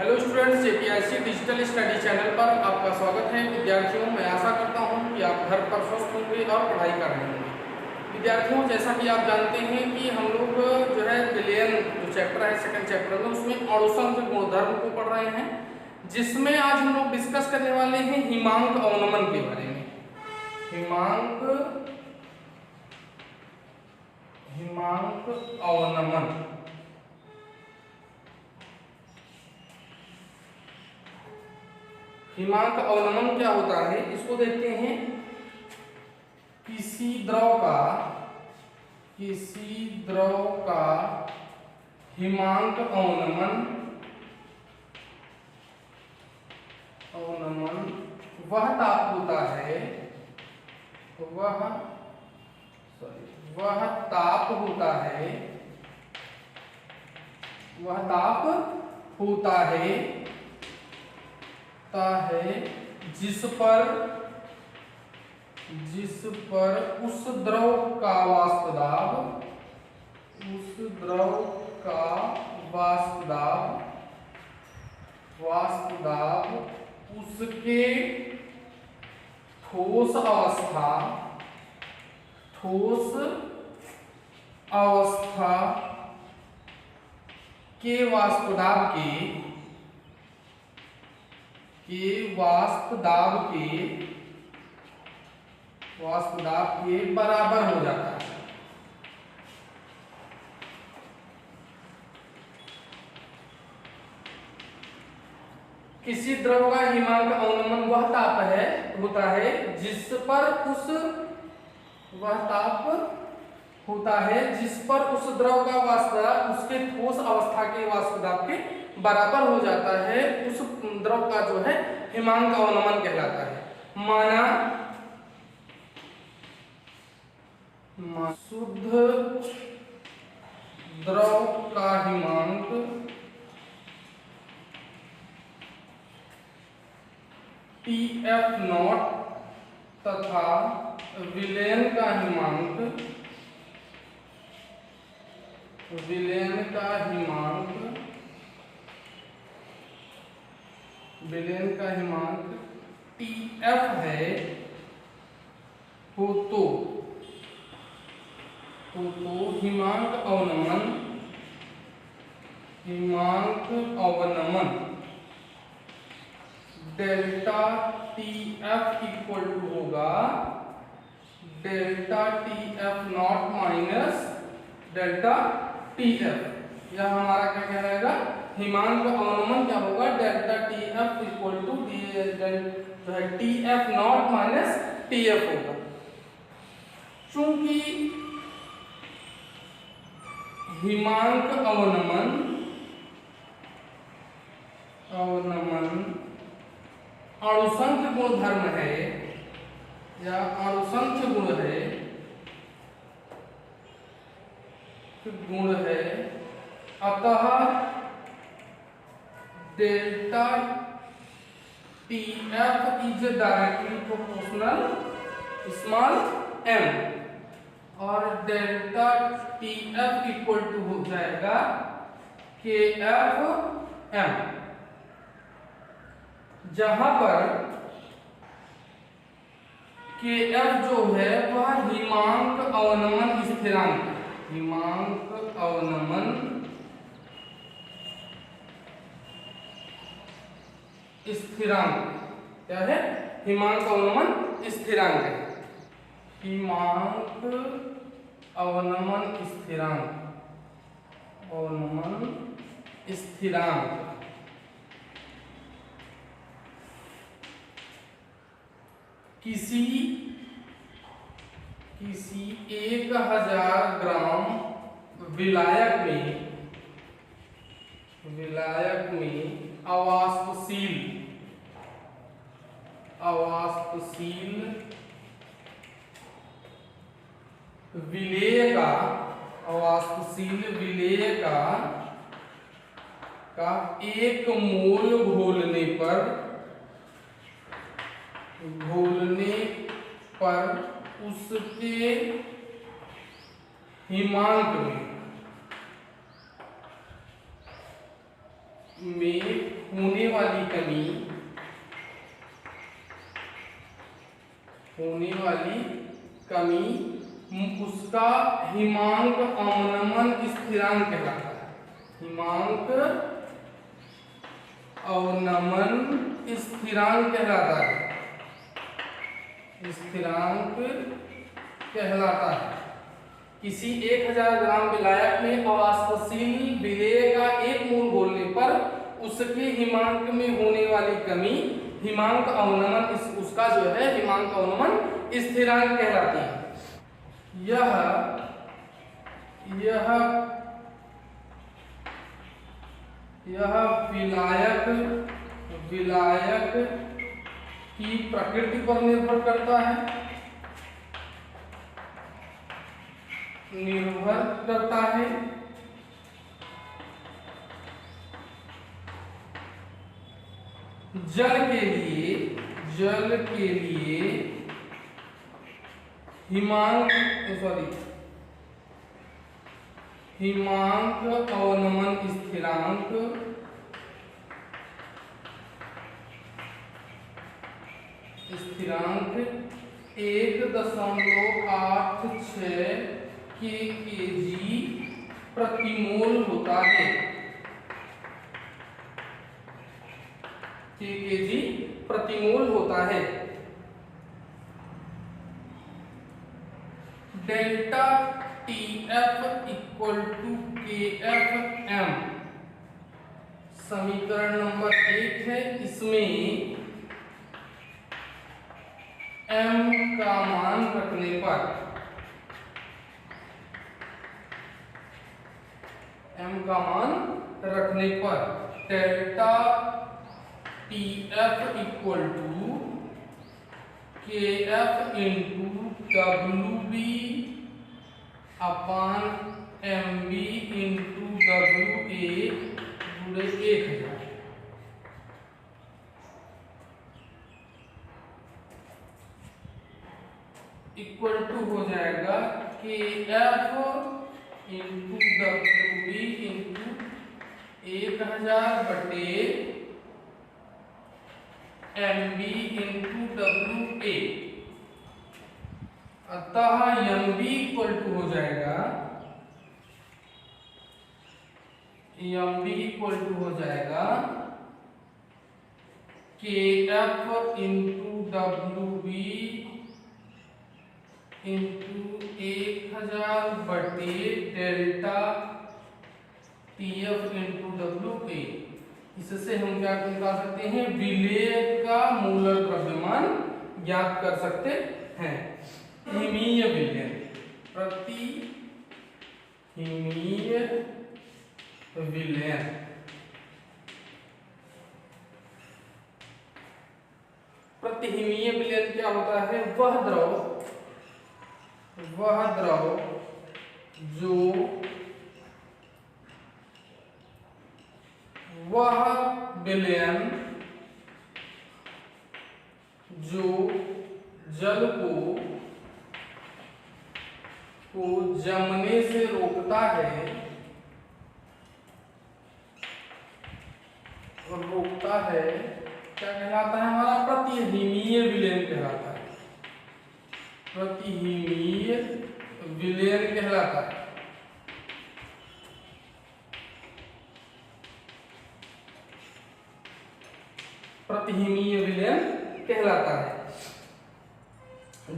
Hello students, JPIC digital study channel पर आपका स्वागत है। विद्यार्थियों, मैं आशा करता हूं कि आप घर पर स्वस्थ होंगे और पढ़ाई कर रहे होंगे। विद्यार्थियों, जैसा कि आप जानते हैं कि हम लोग जो है विलयन जो चैप्टर है सेकंड चैप्टर में, उसमें अणुसंघ गुणधर्म को पढ़ रहे हैं, जिसमें आज हम लोग डिस्कस करने वाले हैं हिमांक अवनमन के बारे में। हिमांक अवनमन। हिमांक अवनमन क्या होता है, इसको देखते हैं। किसी द्रव का हिमांक अवनमन वह ताप होता है, वह ताप होता है जिस पर उस द्रव का वाष्प दाब उसके ठोस अवस्था के वाष्प दाब के बराबर हो जाता है। किसी द्रव का हिमांक अवनमन वह ताप होता है जिस पर उस द्रव का वाष्प दाब उसके ठोस अवस्था के वाष्प दाब के बराबर हो जाता है। उस द्रव का जो है हिमांक अवनमन कहलाता है। माना शुद्ध द्रव का हिमांक TF0 तथा विलयन का हिमांक TF है तो हिमांक अवनमन डेल्टा TF इक्वल टू होगा delta TF0 minus delta TF। यह हमारा क्या कहलाएगा, हिमांक अवनमन क्या होगा, डेल्टा TF इक्वल टू जो है TF0 माइनस TF होगा। चूंकि हिमांक अवनमन अणुसंख्य गुणधर्म है या अणुसंख्य गुण है, अतः delta TF is directly proportional small m और डेल्टा TF इक्वल टू हो जाएगा KFM, जहां पर KF जो है वह हिमांक अवनमन स्थिरांक क्या है, हिमांक अवनमन स्थिरांक है। हिमांक अवनमन स्थिरांक किसी 1000 ग्राम विलायक में अवाष्पशील विलेय का 1 मोल घोलने पर उसके हिमांक में होने वाली कमी उसका हिमांक अवनमन स्थिरांक कहलाता है। हिमांक अवनमन स्थिरांक कहलाता है। स्थिरांक कहलाता है। किसी 1000 ग्राम विलायक में अवाष्पशील विलेय का एक मूल घोलने पर उसके हिमांक में होने वाली कमी हिमांक अवनमन उसका जो है हिमांक अवनमन स्थिरांक कहलाती है। यह विलायक की प्रकृति पर निर्भर करता है। जल के लिए हिमांक अवनमन स्थिरांक 1.86 kg प्रति मोल होता है। kg प्रति मोल होता है। Delta TF equal to KFM समीकरण नंबर 1 है। इसमें m का मान रखने पर delta TF equal to KF into WB upon MB into WA गुणे 1000 इक्वल टू हो जाएगा KF इंटू WB इंटू 1000 बटे MB इंटू WA। अतः MB इक्वल टू हो जाएगा KF इंटू WB इंटू 1000 बटे डेल्टा TF इंटू WA। इससे हम क्या निकाल सकते हैं? विलेय का मूलक द्रव्यमान ज्ञात कर सकते हैं। हिमीय विलयन प्रतिहिमीय विलयन क्या होता है? वह द्रव जो विलयन जो जल को जमने से रोकता है क्या कहलाता है? हमारा प्रतिहिमीय विलयन कहलाता है। प्रतिहिमीय विलयन कहलाता है। प्रतिहिमीय विलयन कहलाता है।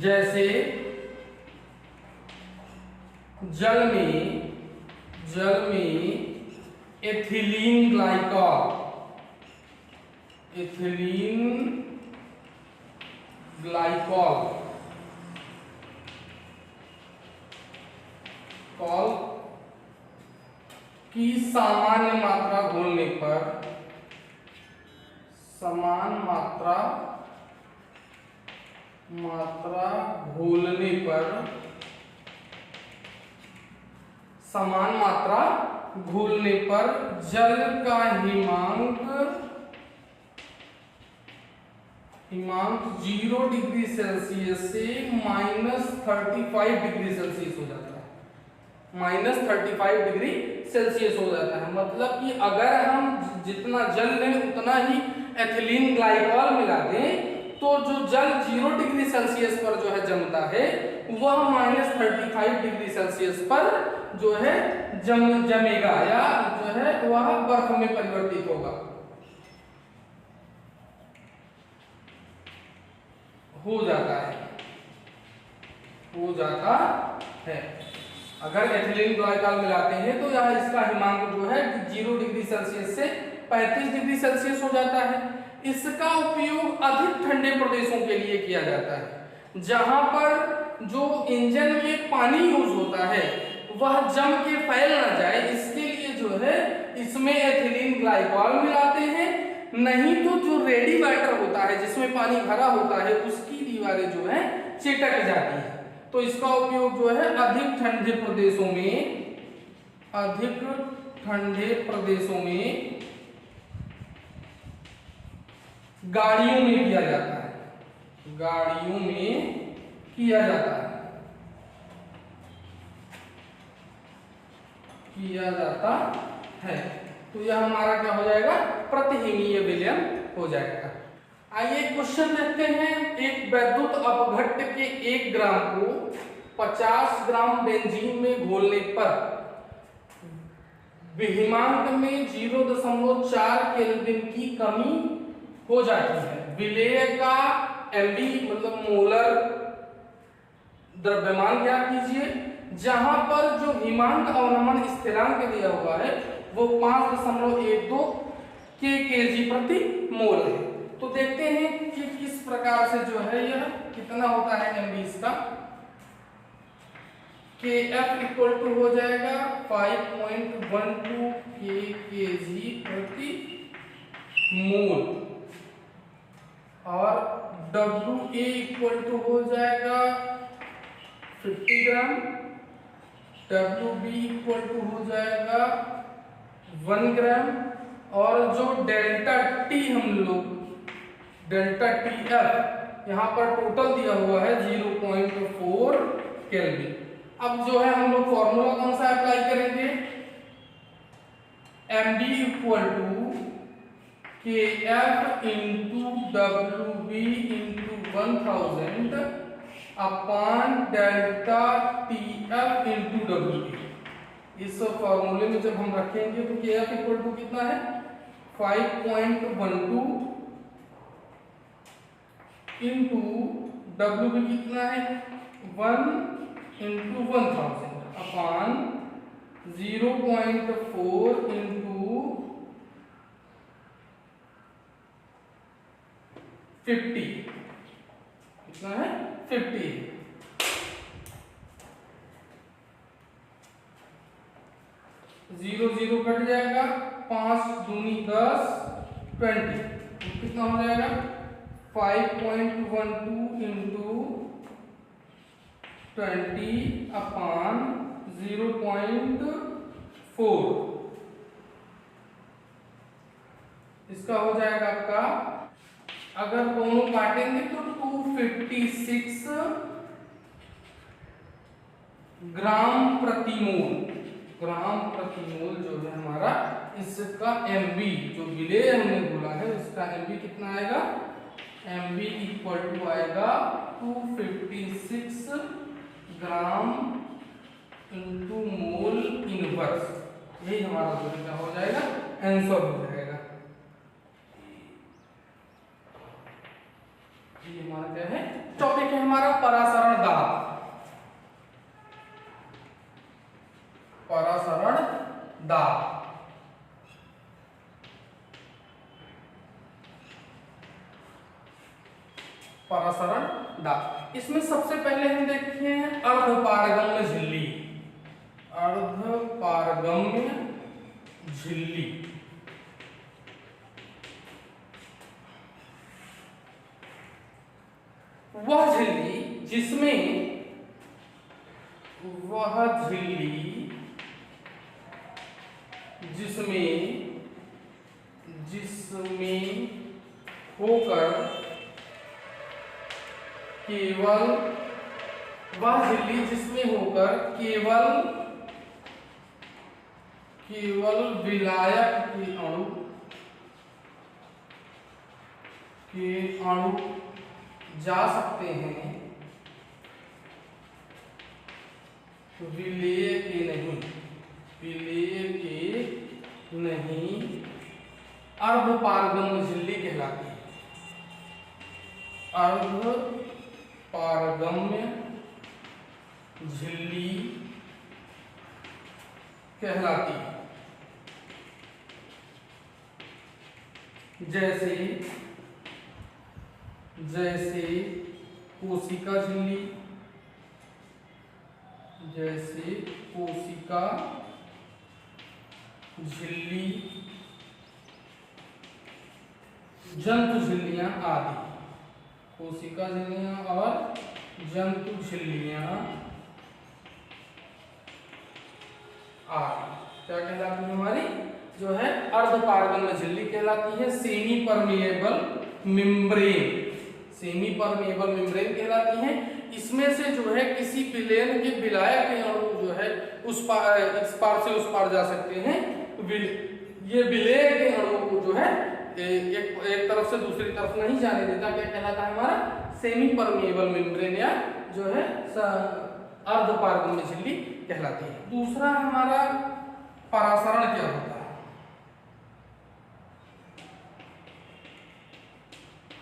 जैसे जल में एथिलीन ग्लाइकॉल की सामान्य मात्रा घोलने पर समान मात्रा घोलने पर जल का हिमांक 0 डिग्री सेल्सियस से -35 डिग्री सेल्सियस हो जाता है। -35 डिग्री सेल्सियस हो जाता है। मतलब कि अगर हम जितना जल लें उतना ही एथिलीन ग्लाइकॉल मिला दें तो जो जल 0 डिग्री सेल्सियस पर जो है जमता है वह -35 डिग्री सेल्सियस पर जो है जमेगा या जो है वह बर्फ में परिवर्तित होगा, हो जाता है। अगर एथिलीन ग्लाइकॉल मिलाते हैं तो यहाँ इसका हिमांक जो है 0 डिग्री सेल्सियस से 35 डिग्री सेल्सियस हो जाता है। इसका उपयोग अधिक ठंडे प्रदेशों के लिए किया जाता है, जहां पर जो इंजन में पानी यूज होता है वह जम के फैल ना जाए, इसके लिए जो है इसमें एथिलीन ग्लाइकॉल मिलाते हैं। नहीं तो जो रेडी वाटर होता है जिसमें पानी भरा होता है उसकी दीवारें जो है चिटक जाती है। तो इसका उपयोग जो है अधिक ठंडे प्रदेशों में गाड़ियों में किया जाता है। तो यह हमारा क्या हो जाएगा, प्रतिहिमीय विलयन हो जाएगा। आइए क्वेश्चन देखते हैं। एक वैद्युत अपघट्ट के 1 ग्राम को 50 ग्राम बेंजीन में घोलने पर हिमांक में 0.4 केल्विन की कमी हो जाती है। विलेय का MB मतलब मोलर द्रव्यमान ज्ञात कीजिए, जहां पर जो हिमांक अवनमन स्थिरांक दिया हुआ है वो 5.12 kg प्रति मोल है। तो देखते हैं कि किस प्रकार से जो है यह कितना होता है MB इसका। Kf इक्वल टू हो जाएगा 5.12 kg प्रति मोल और WA इक्वल टू हो जाएगा 50 ग्राम, WB इक्वल टू हो जाएगा 1 ग्राम और जो डेल्टा T डेल्टा TF यहाँ पर टोटल दिया हुआ है 0.4 केल्विन। अब जो है हम लोग फॉर्मूला कौन सा अप्लाई करेंगे, MB equal to Kf into WB into 1000 upon delta TF into WB। इस फॉर्मूले में जब हम रखेंगे तो Kf इक्वल टू कितना है 5.12 इंटू WB कितना है 1 इंटू 1000 अपॉन 0.4 इंटू 50 कितना है 50। 0 0 कट जाएगा, 5 दूनी 10 20 कितना हो जाएगा 5.12 इंटू 20 अपॉन 0.4। इसका हो जाएगा आपका, अगर दोनों काटेंगे तो 256 ग्राम प्रति मोल जो है हमारा इसका MB जो विलेय हमने बोला है उसका MB कितना आएगा, MB इक्वल टू आएगा 256 ग्राम इंटू मोल इनवर्स। यही हमारा जो क्या हो जाएगा आंसर हो जाएगा। ये हमारा क्या है टॉपिक है हमारा परासरण दाब। परासरण दाब परासरण दाब। इसमें सबसे पहले हम देखते हैं अर्धपारगम्य झिल्ली। अर्धपारगम्य झिल्ली वह झिल्ली जिसमें होकर केवल केवल विलायक के अणु जा सकते हैं, विलेय के नहीं, अर्धपारगम्य झिल्ली कहलाती है। अर्धपारगम्य झिल्ली कहलाती है। जैसे कोशिका झिल्ली, जंतु झिल्लियां आदि। कोशिका झिल्लियां और जंतु झिल्लियां आदि क्या कहलाती है हमारी, जो है अर्धपारगम्य झिल्ली कहलाती है। सेमी परमिएबल मेम्ब्रेन कहलाती है। इसमें से जो है किसी विलेन के विलायक के अणु जो है इस पार से उस पार जा सकते हैं। ये विलेय के अणु को जो है एक तरफ से दूसरी तरफ नहीं जाने देता। क्या कहलाता है हमारा, सेमी परमिएबल मेम्ब्रेन, या जो है अर्धपारगम्य झिल्ली कहलाती है। दूसरा हमारा परासरण क्या होता है।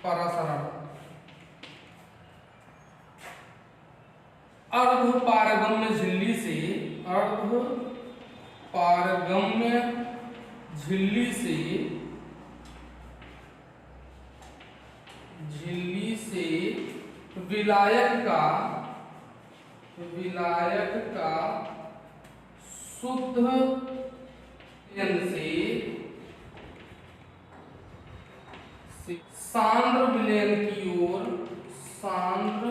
परासरण अर्धपारगम्य झिल्ली से विलायक का शुद्ध विलयन से सांद्र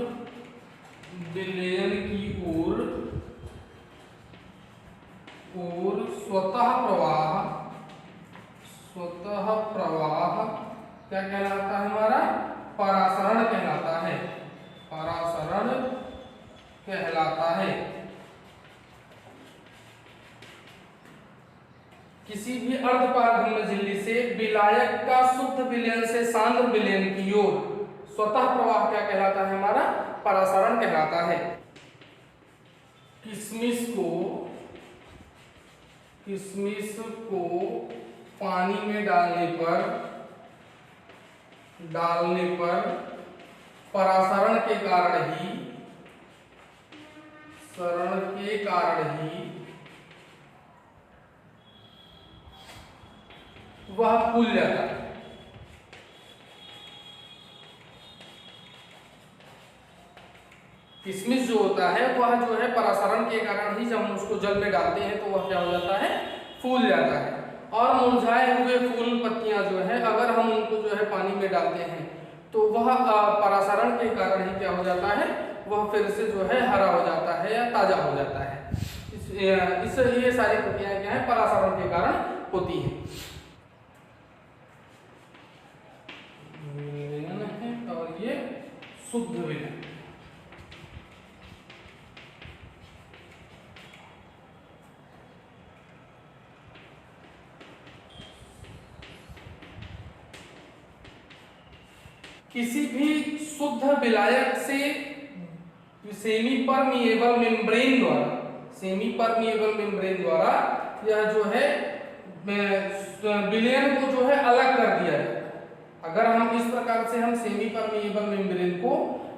विलयन की ओर स्वतः प्रवाह क्या कहलाता है हमारा, परासरण कहलाता है। किसी भी अर्धपारगम्य झिल्ली से विलायक का शुद्ध विलयन से सांद्र विलयन की ओर स्वतः प्रवाह क्या कहलाता है हमारा, परासरण कहलाता है। किशमिश को पानी में डालने पर परासरण के कारण ही वह फूल जाता है। किशमिश जो होता है वह जो है परासरण के कारण ही, जब हम उसको जल में डालते हैं तो वह क्या हो जाता है, फूल जाता है। और मुरझाए हुए फूल पत्तियां जो है अगर हम उनको जो है पानी में डालते हैं तो वह परासरण के कारण ही क्या हो जाता है, वह फिर से जो है हरा हो जाता है या ताजा हो जाता है। ये सारी प्रक्रियाएं क्या है, परासरण के कारण होती है। विलयन है और ये शुद्ध विलयन। किसी भी शुद्ध विलायक से सेमी परमिएबल मेम्ब्रेन द्वारा यह जो है विलयन को जो है अलग कर दिया जाए। अगर हम इस प्रकार से हम सेमी परमिएबल मेम्ब्रेन को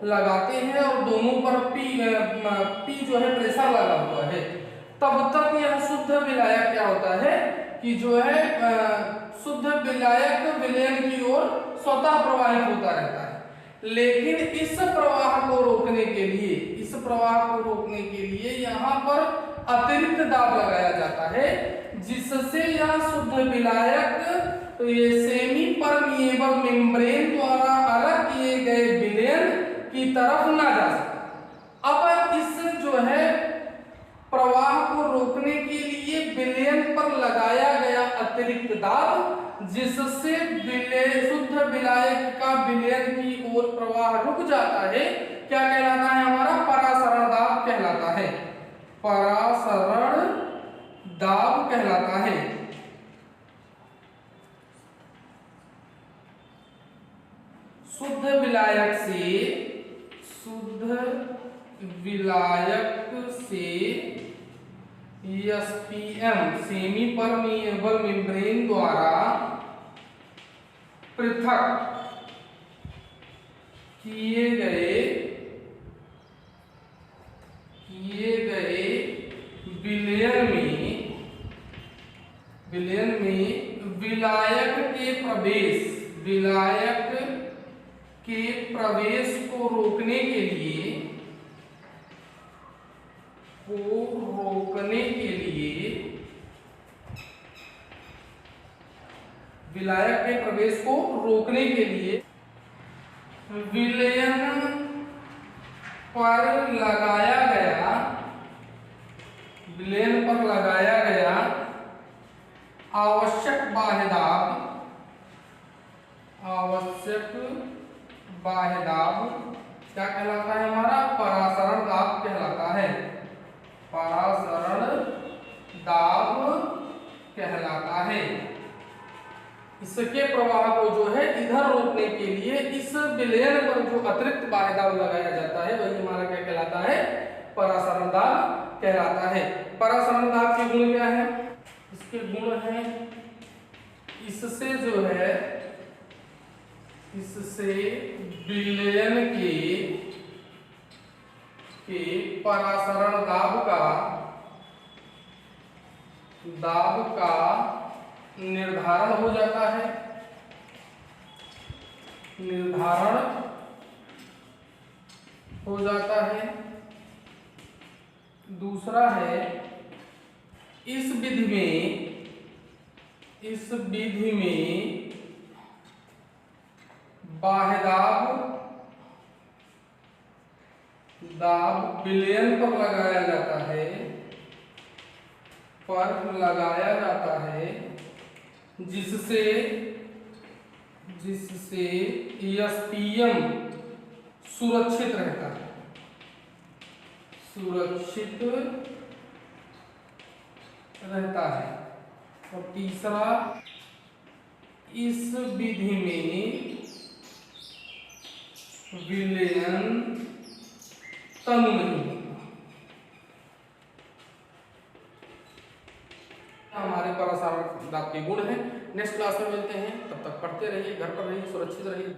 लगाते हैं और दोनों पर पी जो है प्रेशर लगा हुआ है, तब तक यह शुद्ध विलायक क्या होता है कि जो है शुद्ध विलायक विलयन की ओर स्वतः प्रवाहित होता रहता है। लेकिन इस प्रवाह को रोकने के लिए यहाँ पर अतिरिक्त दाब लगाया जाता है, जिससे यह शुद्ध विलायक ये सेमी परमिएबल मेम्ब्रेन द्वारा अलग किए गए विलयन की तरफ ना जा सके। अब इस जो है प्रवाह को रोकने के लिए विलयन पर लगाया गया अतिरिक्त दाब, जिससे शुद्ध विलायक का विलयन की ओर प्रवाह रुक जाता है, क्या कहलाता है हमारा, परासरण दाब कहलाता है। परासरण दाब कहलाता है। शुद्ध विलायक से एसपीएम सेमी परमिएबल मेम्ब्रेन द्वारा पृथक किए गए विलयन में विलायक के प्रवेश को रोकने के लिए विलायक के प्रवेश को रोकने के लिए विलयन पर लगाया गया आवश्यक बाह्य दाब क्या कहलाता है? हमारा परासरण दाब कहलाता है। परासरण दाब कहलाता है। इसके प्रवाह को जो है इधर रोकने के लिए इस विलयन पर जो अतिरिक्त बाह्य दाब लगाया जाता है वही हमारा क्या कहलाता है? परासरण दाब कहलाता है। परासरण दाब के गुण क्या है? इसके गुण है इससे जो है विलयन के परासरण दाब का निर्धारण हो जाता है। दूसरा है इस विधि में बाह्य दाब विलयन पर लगाया जाता है जिससे एसपीएम सुरक्षित रहता है। और तीसरा इस विधि में विलयन तनु नहीं होता। हमारे परासरण दाब के गुण हैं। नेक्स्ट क्लास में मिलते हैं, तब तक पढ़ते रहिए, घर पर रहिए, सुरक्षित रहिए।